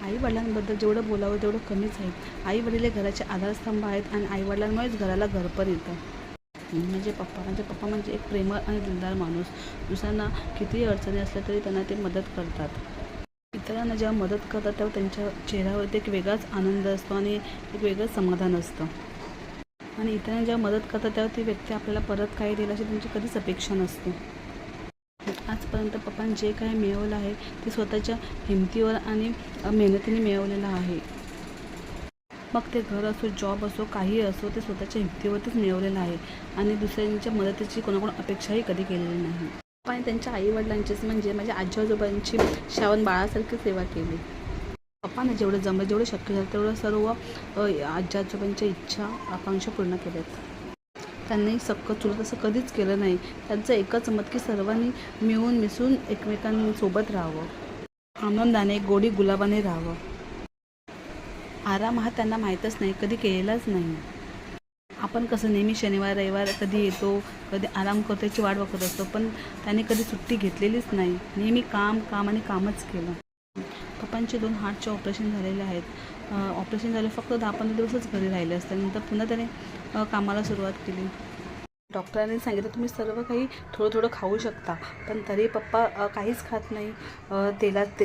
आई वडिलांबद्दल जेवढं बोलावं तेवढं कमीच आहे. आई वडील हे घराचे आधारस्तंभ आहेत आणि आई वडिलांमुळेच घराला घर पण येतं. माझे पप्पा म्हणजे एक प्रेमळ आणि दिलदार माणूस. दुसऱ्यांना कितीही अडचणी असल्या तरी त्यांना ते मदत करतात. इतरांना जेव्हा मदत करतात तेव्हा त्यांच्या चेहऱ्यावरती एक वेगळाच आनंद असतो आणि एक वेगळंच समाधान असतं. आणि इतरांना जेव्हा मदत करतात तेव्हा ती व्यक्ती आपल्याला परत काही देईल अशी त्यांची कधीच अपेक्षा नसते. आजपर्यंत पप्पांनी जे काही मिळवलं आहे ते स्वतःच्या हिमतीवर आणि मेहनतीने मिळवलेलं आहे. मग ते घर असो, जॉब असो, काही असो, ते स्वतःच्या हिमतीवरतीच मिळवलेलं आहे आणि दुसऱ्यांच्या मदतीची कोणाकोण अपेक्षाही कधी केलेली नाही. पप्पाने त्यांच्या आईवडिलांचीच म्हणजे माझ्या आजी आजोबांची श्रावण बाळासारखी सेवा केली. पप्पाने जेवढं जमलं, जेवढं शक्य झालं तेवढं सर्व आजी आजोबांच्या इच्छा, आकांक्षा पूर्ण केल्यात. त्यांनी सक्कं चुलत असं कधीच केलं नाही. त्यांचं एकच मत की सर्वांनी मिळून मिसळून एकमेकांसोबत राहावं, आनंदाने गोडी गुलाबाने राहावं. आराम हा त्यांना माहीतच नाही, कधी केलेलाच नाही. आपण कसं नेहमी शनिवार रविवार कधी येतो, कधी आराम करतो याची वाट बघत असतो, पण त्यांनी कधी सुट्टी घेतलेलीच नाही. नेहमी काम काम आणि कामच केलं. पप्पांचे 2 हार्टचे ऑपरेशन झालेले आहेत. ऑपरेशन झाले फक्त 10-15 दिवसच घरी राहिले असते. नंतर पुन्हा त्याने कामाला सुरुवात केली. डॉक्टरांनी सांगितलं तुम्ही सर्व काही थोडं थोडं खाऊ शकता, पण तरी पप्पा काहीच खात नाही.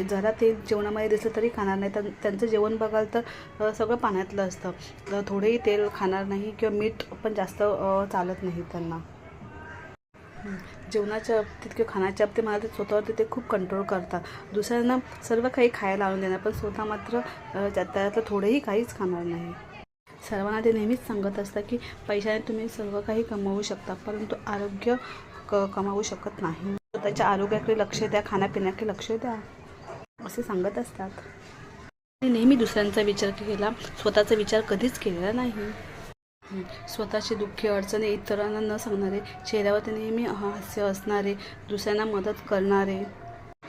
जरा तेल जेवणामध्ये दिसलं तरी खाणार नाही. त्यांचं जेवण बघाल तर सगळं पाण्यातलं असतं. थोडेही तेल खाणार नाही किंवा मीठ पण जास्त चालत नाही त्यांना. जेवणाच्या बाबतीत किंवा खाण्याच्या बाबतीत मला ते स्वतःवरती ते खूप कंट्रोल करतात. दुसऱ्यांना सर्व काही खायला आणून देणार, पण स्वतः मात्र त्यातलं थोडंही काहीच खाणार नाही. सर्वांना ते नेहमीच सांगत असतात की पैशाने तुम्ही सर्व काही कमवू शकता, परंतु आरोग्य कमावू शकत नाही. स्वतःच्या आरोग्याकडे लक्ष द्या, खाण्यापिण्याकडे लक्ष द्या असे सांगत असतात. नेहमी दुसऱ्यांचा विचार केला, स्वतःचा विचार कधीच केलेला नाही. स्वतःची दुःखी अडचणी इतरांना न सांगणारे, चेहऱ्यावरती नेहमी हास्य असणारे, दुसऱ्यांना मदत करणारे,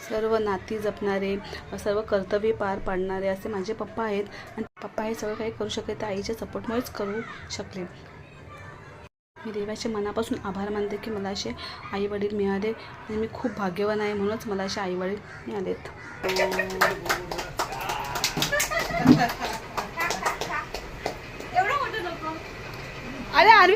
सर्व नाती जपणारे, सर्व कर्तव्य पार पाडणारे असे माझे पप्पा आहेत. आणि पप्पा हे सगळं काही करू शकले ते आईच्या सपोर्टमुळेच करू शकले. मी देवाचे मनापासून आभार मानते की मला असे आईवडील मिळाले आणि मी खूप भाग्यवान आहे, म्हणूनच मला असे आईवडील मिळालेत. अरे